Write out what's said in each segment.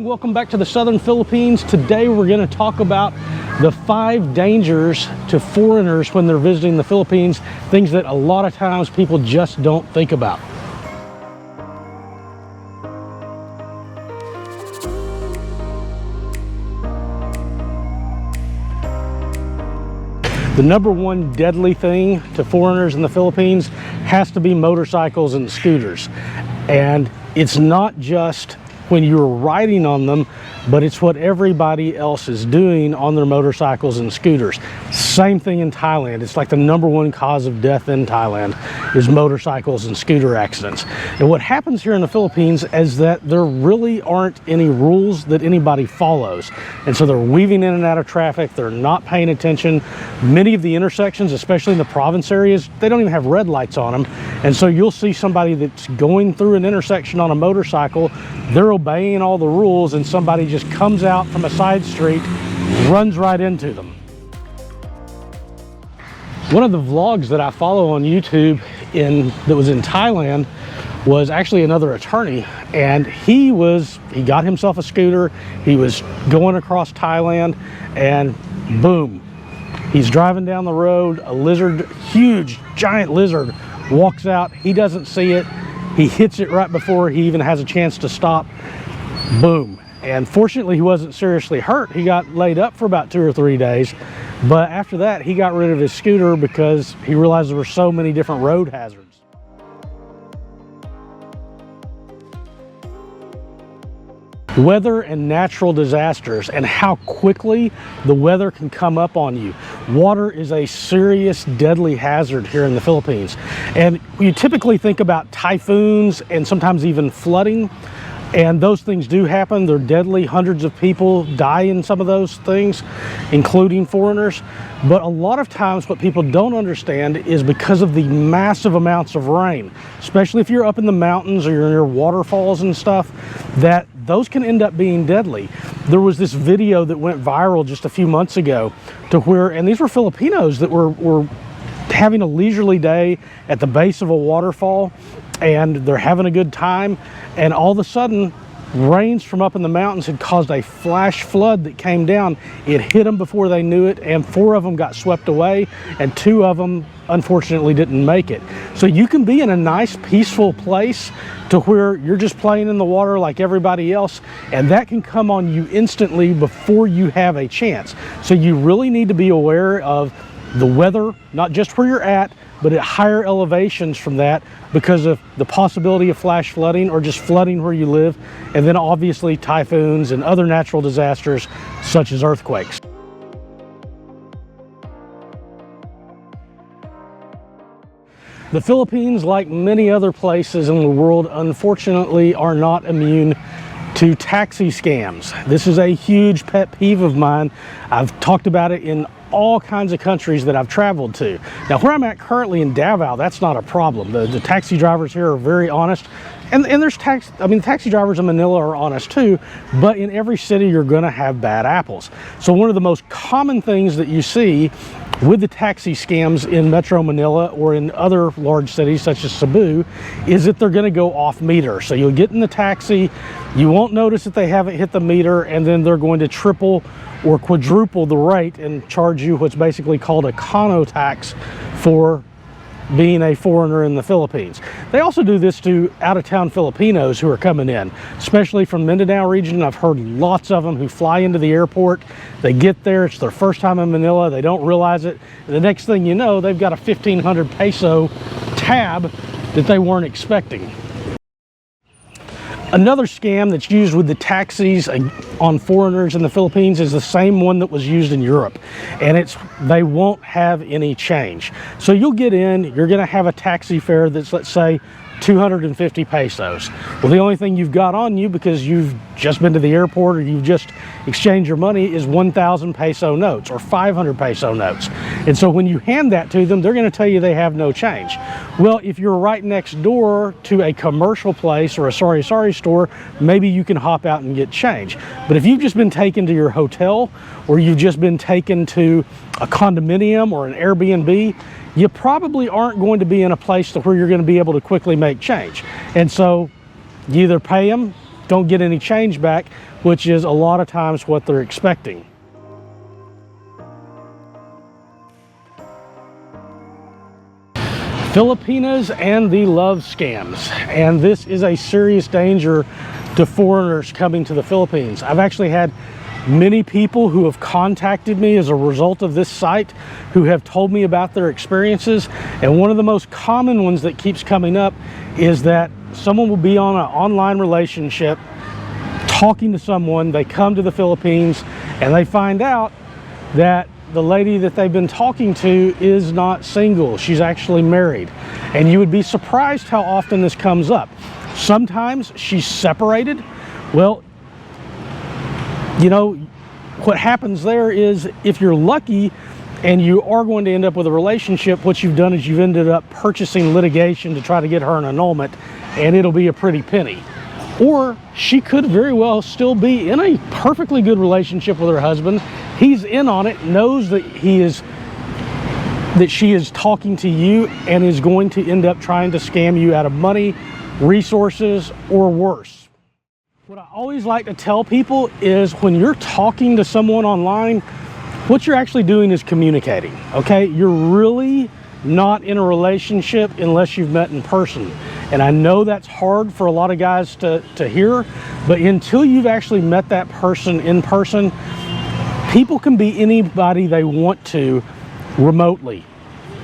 welcome back to the Southern Philippines. Today we're going to talk about the 5 dangers to foreigners when they're visiting the Philippines, things that a lot of times people just don't think about. The number one deadly thing to foreigners in the Philippines has to be motorcycles and scooters. And it's not just when you're riding on them, but it's what everybody else is doing on their motorcycles and scooters. Same thing in Thailand. It's like the number one cause of death in Thailand is motorcycles and scooter accidents. And what happens here in the Philippines is that there really aren't any rules that anybody follows. And so they're weaving in and out of traffic. They're not paying attention. Many of the intersections, especially in the province areas, they don't even have red lights on them. And so you'll see somebody that's going through an intersection on a motorcycle, they're obeying all the rules, and somebody just comes out from a side street, runs right into them. One of the vlogs that I follow on YouTube that was in Thailand was actually another attorney, and he got himself a scooter. He was going across Thailand, and boom, he's driving down the road. A lizard, huge giant lizard, walks out. He doesn't see it. He hits it right before he even has a chance to stop. Boom. And fortunately, he wasn't seriously hurt. He got laid up for about 2 or 3 days. But after that, he got rid of his scooter because he realized there were so many different road hazards. Weather and natural disasters and how quickly the weather can come up on you. Water is a serious, deadly hazard here in the Philippines. And you typically think about typhoons and sometimes even flooding. And those things do happen. They're deadly. Hundreds of people die in some of those things, including foreigners. But a lot of times what people don't understand is because of the massive amounts of rain, especially if you're up in the mountains or you're near waterfalls and stuff, that those can end up being deadly. There was this video that went viral just a few months ago and these were Filipinos that were having a leisurely day at the base of a waterfall, and they're having a good time, and all of a sudden rains from up in the mountains had caused a flash flood that came down. It hit them before they knew it, and 4 of them got swept away, and 2 of them unfortunately didn't make it. So you can be in a nice peaceful place to where you're just playing in the water like everybody else, and that can come on you instantly before you have a chance. So you really need to be aware of the weather, not just where you're at, but at higher elevations from that, because of the possibility of flash flooding or just flooding where you live, and then obviously typhoons and other natural disasters such as earthquakes. The Philippines, like many other places in the world, unfortunately are not immune to taxi scams. This is a huge pet peeve of mine. I've talked about it in all kinds of countries that I've traveled to. Now, where I'm at currently in Davao, that's not a problem. The taxi drivers here are very honest, and there's taxi drivers in Manila are honest too, but in every city you're gonna have bad apples. So one of the most common things that you see with the taxi scams in Metro Manila or in other large cities such as Cebu is that they're gonna go off meter. So you'll get in the taxi, you won't notice that they haven't hit the meter, and then they're going to triple or quadruple the rate and charge you what's basically called a cono tax for being a foreigner in the Philippines. They also do this to out-of-town Filipinos who are coming in, especially from Mindanao region. I've heard lots of them who fly into the airport. They get there, it's their first time in Manila, they don't realize it, and the next thing you know, they've got a 1,500 peso tab that they weren't expecting. Another scam that's used with the taxis on foreigners in the Philippines is the same one that was used in Europe, and they won't have any change. So you'll get in, you're going to have a taxi fare that's, let's say, 250 pesos. Well, the only thing you've got on you, because you've just been to the airport or you've just exchanged your money, is 1,000 peso notes or 500 peso notes. And so when you hand that to them, they're going to tell you they have no change. Well, if you're right next door to a commercial place or a sari-sari store, maybe you can hop out and get change. But if you've just been taken to your hotel, or you've just been taken to a condominium or an Airbnb, you probably aren't going to be in a place to where you're going to be able to quickly make change. And so you either pay them don't get any change back, which is a lot of times what they're expecting. Filipinas and the love scams. And this is a serious danger to foreigners coming to the Philippines. I've actually had many people who have contacted me as a result of this site who have told me about their experiences. And one of the most common ones that keeps coming up is that someone will be on an online relationship talking to someone, they come to the Philippines and they find out that the lady that they've been talking to is not single, she's actually married. And you would be surprised how often this comes up. Sometimes she's separated. Well, you know, what happens there is, if you're lucky and you are going to end up with a relationship, what you've done is you've ended up purchasing litigation to try to get her an annulment, and it'll be a pretty penny. Or she could very well still be in a perfectly good relationship with her husband. He's in on it, knows that she is talking to you, and is going to end up trying to scam you out of money, resources, or worse. What I always like to tell people is, when you're talking to someone online, what you're actually doing is communicating, okay? You're really not in a relationship unless you've met in person. And I know that's hard for a lot of guys to hear, but until you've actually met that person in person, people can be anybody they want to remotely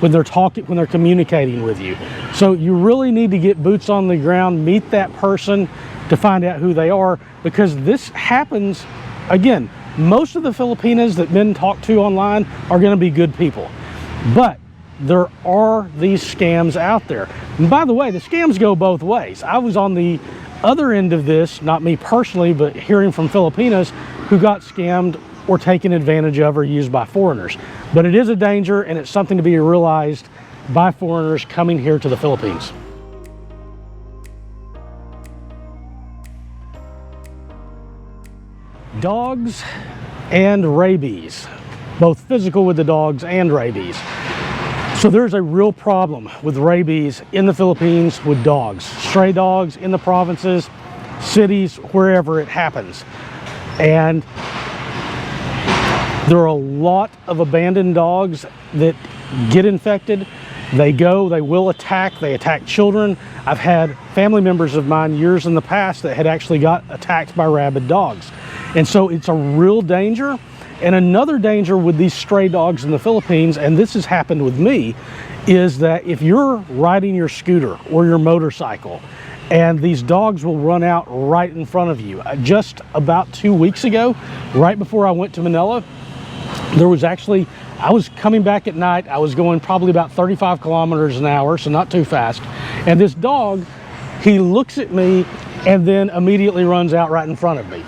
when they're communicating with you. So you really need to get boots on the ground, meet that person to find out who they are, because this happens. Again, most of the Filipinas that men talk to online are going to be good people, but there are these scams out there. And by the way, the scams go both ways. I was on the other end of this, not me personally, but hearing from Filipinas who got scammed or taken advantage of or used by foreigners. But it is a danger, and it's something to be realized by foreigners coming here to the Philippines. Dogs and rabies, both physical with the dogs and rabies. So there's a real problem with rabies in the Philippines with dogs, stray dogs in the provinces, cities, wherever it happens. And there are a lot of abandoned dogs that get infected. They will attack, they attack children. I've had family members of mine years in the past that had actually got attacked by rabid dogs. And so it's a real danger. And another danger with these stray dogs in the Philippines, and this has happened with me, is that if you're riding your scooter or your motorcycle and these dogs will run out right in front of you. Just about 2 weeks ago, right before I went to Manila, I was coming back at night. I was going probably about 35 kilometers an hour, so not too fast. And this dog, he looks at me and then immediately runs out right in front of me.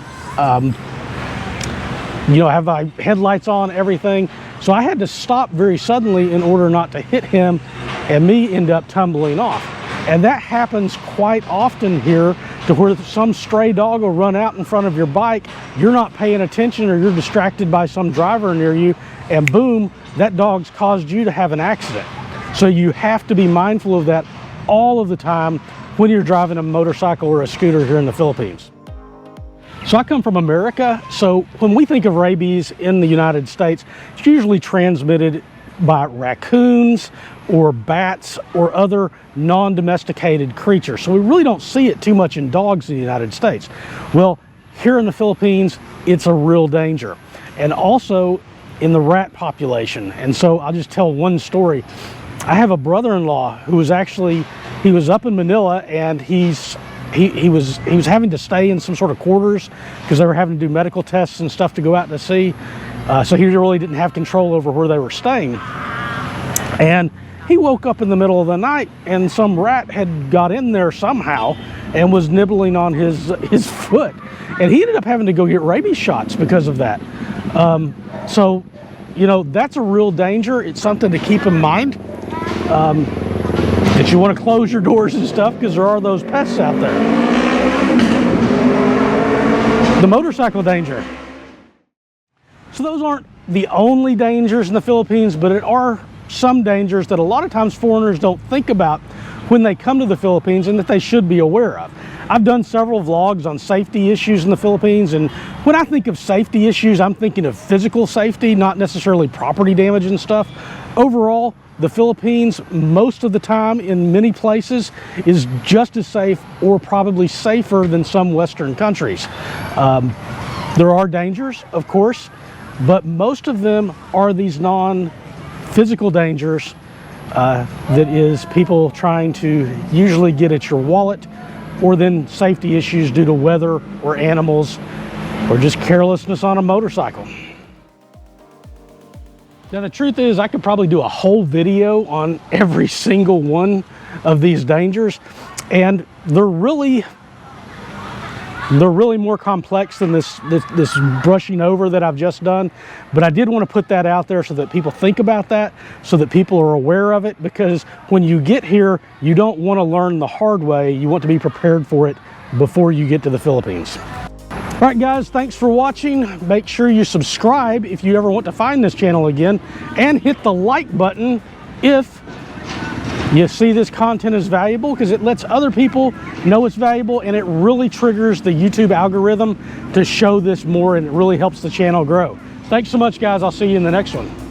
You know, I have my headlights on, everything. So I had to stop very suddenly in order not to hit him and me end up tumbling off. And that happens quite often here, to where some stray dog will run out in front of your bike, you're not paying attention, or you're distracted by some driver near you, and boom, that dog's caused you to have an accident. So you have to be mindful of that all of the time when you're driving a motorcycle or a scooter here in the Philippines. So I come from America, so when we think of rabies in the United States, it's usually transmitted by raccoons or bats or other non-domesticated creatures. So we really don't see it too much in dogs in the United States. Well, here in the Philippines, it's a real danger. And also in the rat population. And so I'll just tell one story. I have a brother-in-law who was he was up in Manila, and he was having to stay in some sort of quarters because they were having to do medical tests and stuff to go out to sea. So he really didn't have control over where they were staying. And he woke up in the middle of the night, and some rat had got in there somehow and was nibbling on his foot. And he ended up having to go get rabies shots because of that. So, you know, that's a real danger. It's something to keep in mind. That you want to close your doors and stuff, because there are those pests out there. The motorcycle danger. So those aren't the only dangers in the Philippines, but it are some dangers that a lot of times foreigners don't think about when they come to the Philippines and that they should be aware of. I've done several vlogs on safety issues in the Philippines, and when I think of safety issues, I'm thinking of physical safety, not necessarily property damage and stuff. Overall, the Philippines, most of the time in many places, is just as safe or probably safer than some Western countries. There are dangers, of course, but most of them are these non-physical dangers that is people trying to usually get at your wallet, or then safety issues due to weather or animals or just carelessness on a motorcycle. Now the truth is, I could probably do a whole video on every single one of these dangers, and they're really more complex than this brushing over that I've just done. But I did want to put that out there so that people think about that, so that people are aware of it, because when you get here, you don't want to learn the hard way. You want to be prepared for it before you get to the Philippines. All right, guys, thanks for watching. Make sure you subscribe if you ever want to find this channel again, and hit the like button if you see this content is valuable, because it lets other people know it's valuable, and it really triggers the YouTube algorithm to show this more, and it really helps the channel grow. Thanks so much, guys. I'll see you in the next one.